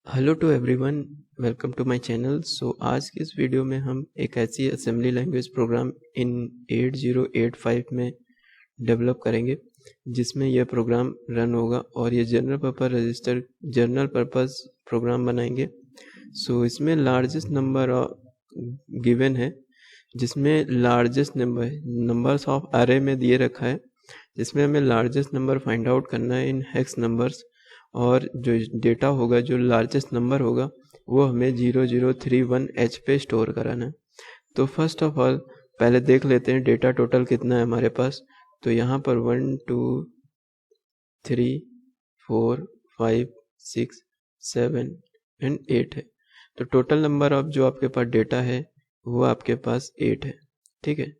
Hello to everyone, welcome to my channel. आज की इस वीडियो में हम एक ऐसी असेंबली लैंग्वेज प्रोग्राम इन 8085 में डेवलप करेंगे जिसमें यह प्रोग्राम रन होगा और ये जनरल पर्पस प्रोग्राम बनाएंगे। इसमें लार्जेस्ट नंबर गिवन है, जिसमें लार्जेस्ट नंबर्स ऑफ अरे में दिए रखा है, जिसमें हमें लार्जेस्ट नंबर फाइंड आउट करना है इन हेक्स नंबर्स, और जो डेटा होगा, जो लार्जेस्ट नंबर होगा, वो हमें 0031H पे स्टोर कराना है। तो फर्स्ट ऑफ ऑल पहले देख लेते हैं डेटा टोटल कितना है हमारे पास। तो यहाँ पर 1 2 3 4 5 6 7 एंड 8 है। तो टोटल नंबर ऑफ जो आपके पास डेटा है वो आपके पास 8 है, ठीक है।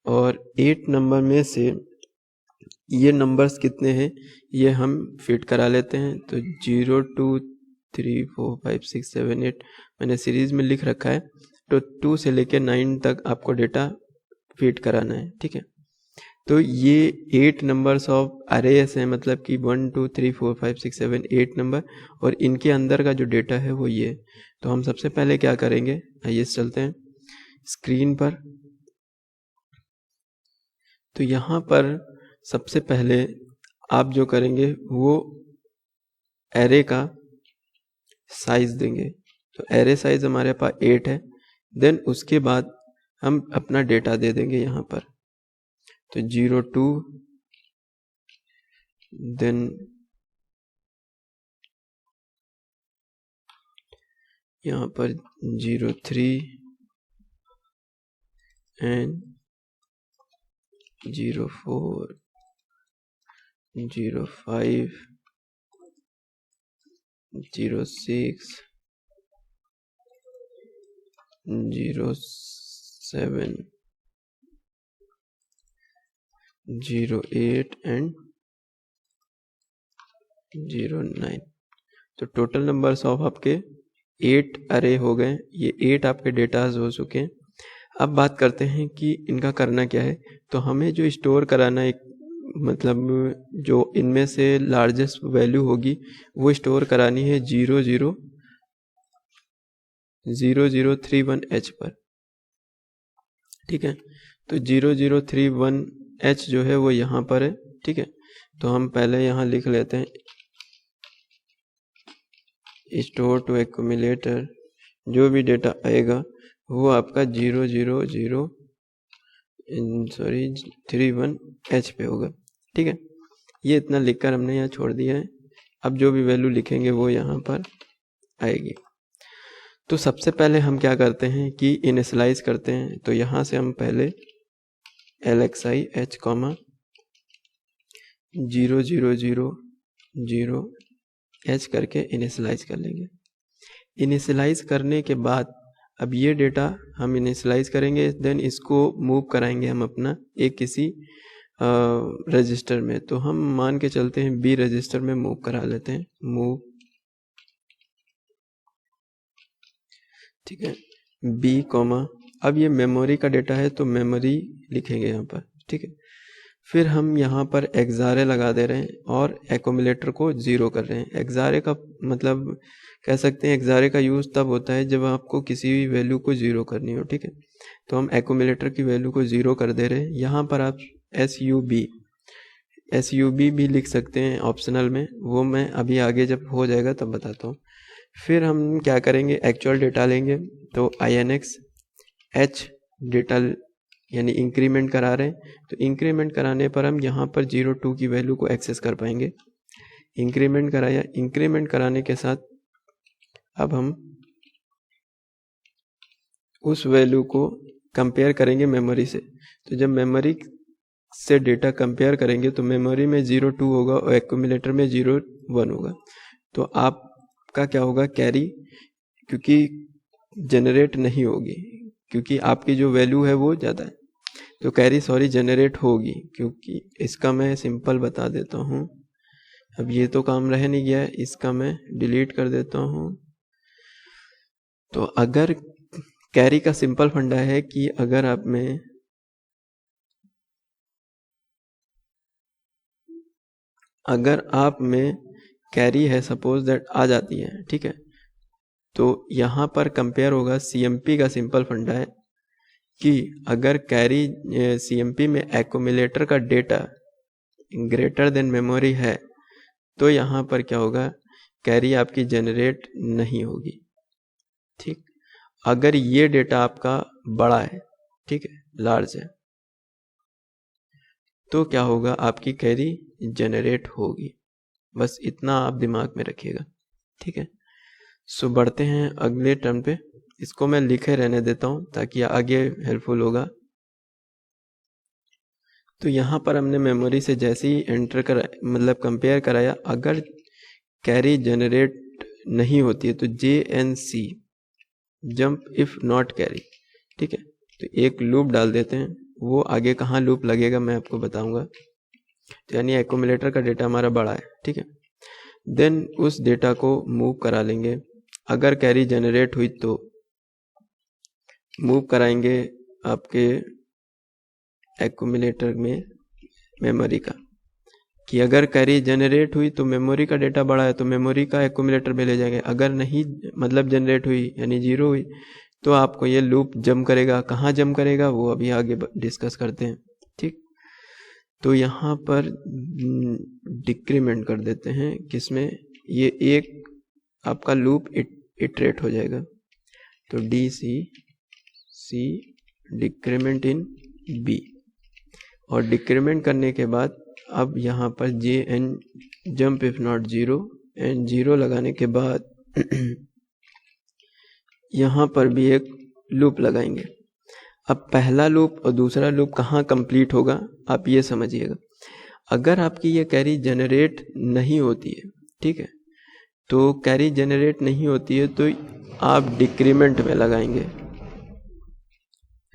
और 8 नंबर में से ये नंबर्स कितने हैं ये हम फिट करा लेते हैं। तो 0 2 3 4 5 6 7 8 मैंने सीरीज में लिख रखा है। तो 2 से लेकर 9 तक आपको डेटा फिट कराना है, ठीक है। तो ये 8 नंबर्स ऑफ अरेस हैं, मतलब कि 1 2 3 4 5 6 7 8 नंबर, और इनके अंदर का जो डेटा है वो ये है। तो हम सबसे पहले क्या करेंगे, आइए चलते हैं स्क्रीन पर। तो यहाँ पर सबसे पहले आप जो करेंगे वो एरे का साइज देंगे। तो एरे साइज हमारे पास 8 है। देन उसके बाद हम अपना डेटा दे देंगे यहाँ पर। तो 02, देन यहाँ पर 03 एंड 04 05 06 07 08 एंड 09। तो टोटल नंबर्स ऑफ आपके 8 अरे हो गए। ये 8 आपके डेटाज हो चुके हैं। अब बात करते हैं कि इनका करना क्या है। तो हमें जो स्टोर कराना है, मतलब जो इनमें से लार्जेस्ट वैल्यू होगी वो स्टोर करानी है 0031H पर, ठीक है। तो 0031H जो है वो यहाँ पर है, ठीक है। तो हम पहले यहाँ लिख लेते हैं स्टोर टू एक्यूमुलेटर। जो भी डेटा आएगा वो आपका 0031H पे होगा, ठीक है। ये इतना लिखकर हमने यहाँ छोड़ दिया है। अब जो भी वैल्यू लिखेंगे वो यहाँ पर आएगी। तो सबसे पहले हम क्या करते हैं कि इनिशियलाइज करते हैं। तो यहाँ से हम पहले LXI H, 0000H करके इनिशियलाइज कर लेंगे। इनिशियलाइज करने के बाद अब ये डेटा हम इनिशियलाइज करेंगे, देन इसको मूव कराएंगे हम अपना एक किसी रजिस्टर में। तो हम मान के चलते हैं B रजिस्टर में मूव करा लेते हैं, मूव, ठीक है, B, अब ये मेमोरी का डेटा है तो मेमोरी लिखेंगे यहाँ पर, ठीक है। फिर हम यहाँ पर एक्सारे लगा दे रहे हैं और एक्यूमुलेटर को 0 कर रहे हैं। एक्सारे का मतलब कह सकते हैं एक्सारे का यूज़ तब होता है जब आपको किसी भी वैल्यू को 0 करनी हो, ठीक है। तो हम एक्यूमुलेटर की वैल्यू को 0 कर दे रहे हैं। यहाँ पर आप SUB भी लिख सकते हैं ऑप्शनल में, वो मैं अभी आगे जब हो जाएगा तब बताता हूँ। फिर हम क्या करेंगे, एक्चुअल डेटा लेंगे। तो INX H डेटा यानी इंक्रीमेंट करा रहे हैं। तो इंक्रीमेंट कराने पर हम यहाँ पर 02 की वैल्यू को एक्सेस कर पाएंगे। इंक्रीमेंट कराया, इंक्रीमेंट कराने के साथ अब हम उस वैल्यू को कंपेयर करेंगे मेमोरी से। तो जब मेमोरी से डेटा कंपेयर करेंगे तो मेमोरी में 02 होगा और एक्यूमुलेटर में 01 होगा। तो आपका क्या होगा, कैरी क्योंकि जनरेट नहीं होगी, क्योंकि आपकी जो वैल्यू है वो ज़्यादा है, तो कैरी जनरेट होगी। क्योंकि इसका मैं सिंपल बता देता हूँ। अब ये तो काम रह नहीं गया है, इसका मैं डिलीट कर देता हूँ। तो अगर कैरी का सिंपल फंडा है कि अगर आप में कैरी है, सपोज दैट आ जाती है, ठीक है, तो यहाँ पर कंपेयर होगा, CMP का सिंपल फंडा है कि अगर कैरी CMP में एक्यूमुलेटर का डेटा ग्रेटर देन मेमोरी है तो यहाँ पर क्या होगा, कैरी आपकी जनरेट नहीं होगी। ठीक, अगर ये डेटा आपका बड़ा है, ठीक है, लार्ज है, तो क्या होगा, आपकी कैरी जनरेट होगी। बस इतना आप दिमाग में रखिएगा। ठीक है, सो बढ़ते हैं अगले टर्म पे। इसको मैं लिखे रहने देता हूँ ताकि आगे हेल्पफुल होगा। तो यहाँ पर हमने मेमोरी से जैसे ही एंटर करा, मतलब कंपेयर कराया, अगर कैरी जनरेट नहीं होती है तो JNC, jump if not carry. ठीक है, तो एक लूप डाल देते हैं। वो आगे कहाँ लूप लगेगा मैं आपको बताऊंगा। तो यानी एक्यूमुलेटर का डेटा हमारा बड़ा है, ठीक है, देन उस डेटा को मूव करा लेंगे। अगर कैरी जनरेट हुई तो मूव कराएंगे आपके एक्यूमुलेटर में मेमोरी का, कि अगर कैरी जनरेट हुई तो मेमोरी का डेटा बड़ा है तो मेमोरी का एक्यूमुलेटर में ले जाएंगे। अगर नहीं, मतलब जनरेट हुई यानी 0 हुई, तो आपको ये लूप जंप करेगा। कहाँ जंप करेगा वो अभी आगे डिस्कस करते हैं। ठीक, तो यहाँ पर डिक्रीमेंट कर देते हैं, किसमें, ये एक आपका लूप इटरेट हो जाएगा। तो DC डिक्रीमेंट इन B, और डिक्रीमेंट करने के बाद अब यहाँ पर JN jump if not 0, and 0 लगाने के बाद यहाँ पर भी एक लूप लगाएंगे। अब पहला लूप और दूसरा लूप कहाँ कंप्लीट होगा आप ये समझिएगा। अगर आपकी ये कैरी जनरेट नहीं होती है, ठीक है, तो कैरी जनरेट नहीं होती है तो आप डिक्रीमेंट में लगाएंगे।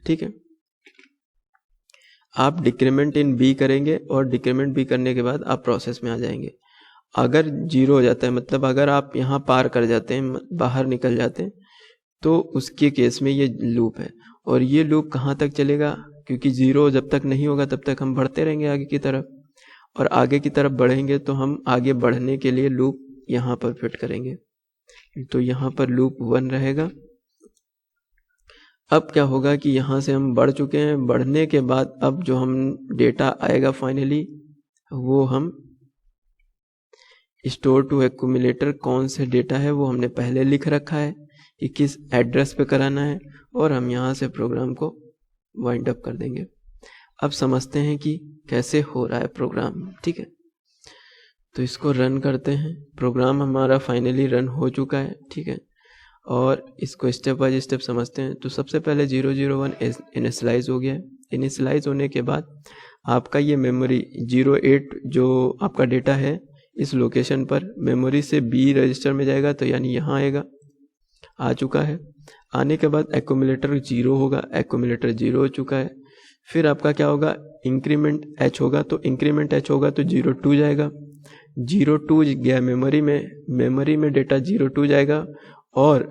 ठीक है, आप डिक्रीमेंट इन B करेंगे और डिक्रीमेंट B करने के बाद आप प्रोसेस में आ जाएंगे। अगर 0 हो जाता है, मतलब अगर आप यहाँ पार कर जाते हैं, बाहर निकल जाते हैं, तो उसके केस में ये लूप है। और ये लूप कहाँ तक चलेगा, क्योंकि 0 जब तक नहीं होगा तब तक हम बढ़ते रहेंगे आगे की तरफ, और आगे की तरफ बढ़ेंगे तो हम आगे बढ़ने के लिए लूप यहाँ पर फिट करेंगे। तो यहाँ पर लूप 1 रहेगा। अब क्या होगा कि यहाँ से हम बढ़ चुके हैं, बढ़ने के बाद अब जो हम डेटा आएगा फाइनली, वो हम स्टोर टू एक्यूमुलेटर कौन से डेटा है वो हमने पहले लिख रखा है कि किस एड्रेस पे कराना है, और हम यहाँ से प्रोग्राम को वाइंड अप कर देंगे। अब समझते हैं कि कैसे हो रहा है प्रोग्राम। ठीक है, तो इसको रन करते हैं। प्रोग्राम हमारा फाइनली रन हो चुका है। ठीक है, और इसको स्टेप बाय स्टेप समझते हैं। तो सबसे पहले 001 इनिशियलाइज हो गया है। इनिशियलाइज होने के बाद आपका ये मेमोरी 08 जो आपका डेटा है इस लोकेशन पर मेमोरी से B रजिस्टर में जाएगा, तो यानी यहाँ आएगा, आ चुका है। आने के बाद एक्यूमुलेटर 0 होगा, एक्यूमुलेटर 0 हो चुका है। फिर आपका क्या होगा, इंक्रीमेंट H होगा, तो इंक्रीमेंट H होगा तो 02 जाएगा, 02 गया मेमोरी में डेटा 02 जाएगा। और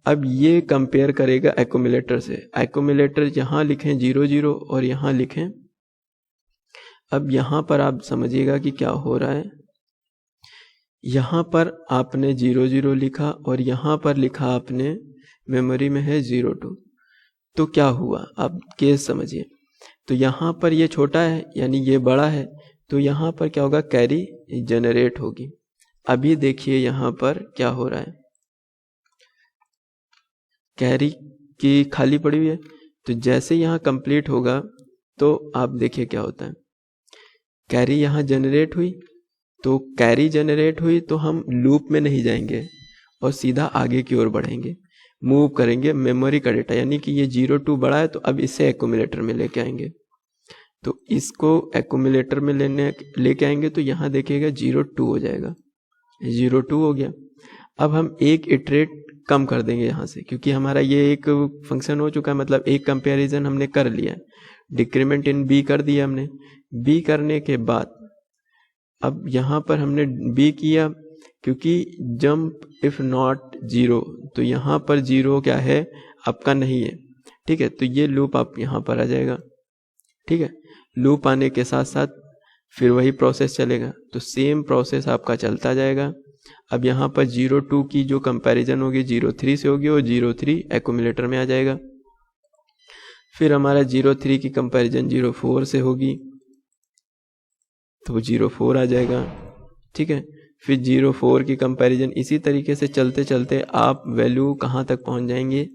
अब ये कंपेयर करेगा एक्यूमुलेटर से। एक्यूमुलेटर यहाँ लिखें 00 और यहाँ लिखें। अब यहाँ पर आप समझिएगा कि क्या हो रहा है। यहाँ पर आपने 00 लिखा और यहाँ पर लिखा आपने मेमोरी में है 02। तो क्या हुआ, आप केस समझिए। तो यहाँ पर ये छोटा है यानी ये बड़ा है, तो यहाँ पर क्या होगा, कैरी जनरेट होगी। अभी देखिए यहाँ पर क्या हो रहा है, कैरी की खाली पड़ी हुई है। तो जैसे यहाँ कंप्लीट होगा तो आप देखिए क्या होता है, कैरी यहाँ जनरेट हुई। तो कैरी जनरेट हुई तो हम लूप में नहीं जाएंगे और सीधा आगे की ओर बढ़ेंगे, मूव करेंगे मेमोरी का डेटा, यानी कि ये 02 बड़ा है तो अब इसे एक्यूमुलेटर में लेके आएंगे। तो इसको एक्यूमुलेटर में लेके आएंगे तो यहाँ देखिएगा 02 हो जाएगा, 02 हो गया। अब हम एक इटरेट कम कर देंगे यहाँ से, क्योंकि हमारा ये एक फंक्शन हो चुका है, मतलब एक कंपैरिजन हमने कर लिया है। डिक्रीमेंट इन B कर दिया हमने। B करने के बाद अब यहाँ पर हमने B किया, क्योंकि जंप इफ नॉट 0, तो यहाँ पर 0 क्या है, आपका नहीं है। ठीक है, तो ये लूप आप यहाँ पर आ जाएगा। ठीक है, लूप आने के साथ साथ फिर वही प्रोसेस चलेगा। तो सेम प्रोसेस आपका चलता जाएगा अब यहाँ पर 0-2 की जो कंपैरिजन होगी 0-3 से होगी और 0-3 एक्यूमुलेटर में आ जाएगा। फिर हमारा 0-3 की कंपैरिजन 0-4 से होगी तो वो 0-4 आ जाएगा, ठीक है। फिर 0-4 की कंपैरिजन इसी तरीके से चलते चलते आप वैल्यू कहाँ तक पहुँच जाएंगे,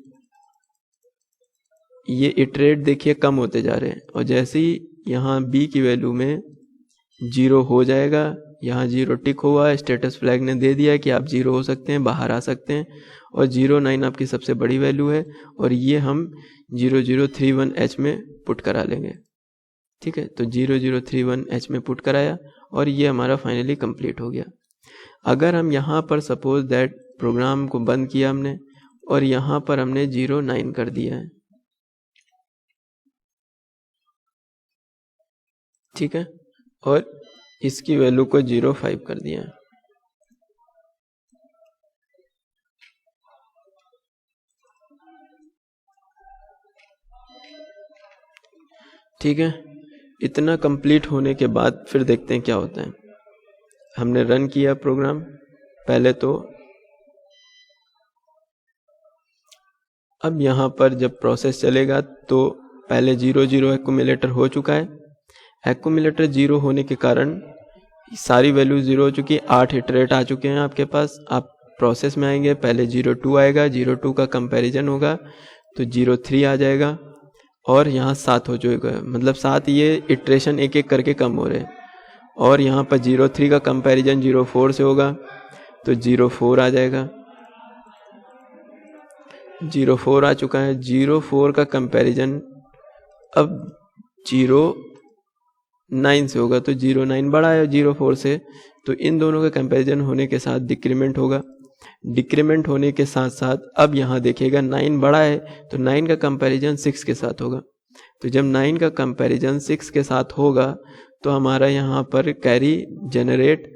ये इटरेट देखिए कम होते जा रहे हैं। और जैसे ही यहाँ b की वैल्यू में 0 हो जाएगा, यहाँ 0 टिक हुआ, स्टेटस फ्लैग ने दे दिया कि आप 0 हो सकते हैं, बाहर आ सकते हैं। और 0.9 आपकी सबसे बड़ी वैल्यू है और ये हम 0031H में पुट करा लेंगे, ठीक है। तो 0031H में पुट कराया और ये हमारा फाइनली कंप्लीट हो गया। अगर हम यहाँ पर सपोज दैट प्रोग्राम को बंद किया हमने और यहाँ पर हमने 0.9 कर दिया है, ठीक है, और इसकी वैल्यू को 0.5 कर दिया है, ठीक है। इतना कंप्लीट होने के बाद फिर देखते हैं क्या होता है। हमने रन किया प्रोग्राम पहले तो, अब यहाँ पर जब प्रोसेस चलेगा तो पहले 0-0 एक्यूमुलेटर हो चुका है। एक्यूमुलेटर 0 होने के कारण सारी वैल्यू 0 हो चुकी है, 8 इटरेट आ चुके हैं आपके पास। आप प्रोसेस में आएंगे, पहले 0.2 आएगा, 0.2 का कंपैरिजन होगा तो 0.3 आ जाएगा और यहाँ 7 हो जाएगा, मतलब 7 ये इटरेशन एक एक करके कम हो रहे हैं। और यहाँ पर 0.3 का कंपैरिजन 0.4 से होगा तो 0.4 आ जाएगा, 0.4 आ चुका है। 0.4 का कंपैरिजन अब 0.9 से होगा तो 0.9 बड़ा है 0.4 से, तो इन दोनों का कंपैरिजन होने के साथ डिक्रीमेंट होगा। डिक्रीमेंट होने के साथ साथ अब यहाँ देखिएगा 9 बड़ा है तो 9 का कंपैरिजन 6 के साथ होगा। तो जब 9 का कंपैरिजन 6 के साथ होगा तो हमारा यहाँ पर कैरी जनरेट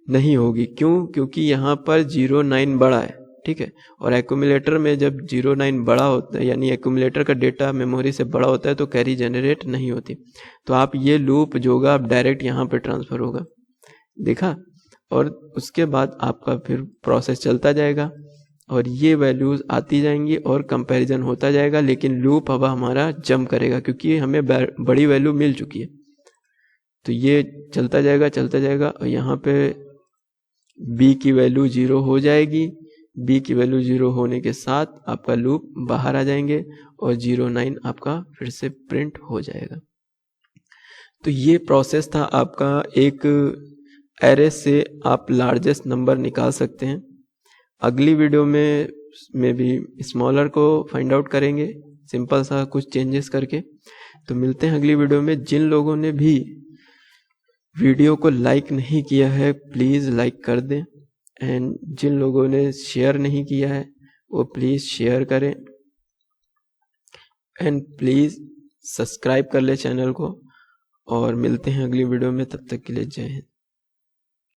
नहीं होगी। क्यों? क्योंकि यहाँ पर 0.9 बड़ा है, ठीक है। और एक्यूमुलेटर में जब 0.9 बड़ा होता है, यानी एक्यूमुलेटर का डेटा मेमोरी से बड़ा होता है, तो कैरी जनरेट नहीं होती। तो आप ये लूप जो होगा आप डायरेक्ट यहाँ पे ट्रांसफ़र होगा, देखा। और उसके बाद आपका फिर प्रोसेस चलता जाएगा और ये वैल्यूज़ आती जाएंगी और कंपैरिजन होता जाएगा, लेकिन लूप अब हमारा जंप करेगा क्योंकि हमें बड़ी वैल्यू मिल चुकी है। तो ये चलता जाएगा और यहाँ पे b की वैल्यू 0 हो जाएगी। b की वैल्यू 0 होने के साथ आपका लूप बाहर आ जाएंगे और 0.9 आपका फिर से प्रिंट हो जाएगा। तो ये प्रोसेस था आपका, एक एरे से आप लार्जेस्ट नंबर निकाल सकते हैं। अगली वीडियो में भी स्मॉलर को फाइंड आउट करेंगे, सिंपल सा कुछ चेंजेस करके। तो मिलते हैं अगली वीडियो में। जिन लोगों ने भी वीडियो को लाइक नहीं किया है प्लीज़ लाइक कर दें, एंड जिन लोगों ने शेयर नहीं किया है वो प्लीज़ शेयर करें, एंड प्लीज़ सब्सक्राइब कर ले चैनल को। और मिलते हैं अगली वीडियो में, तब तक के लिए जय हिंद।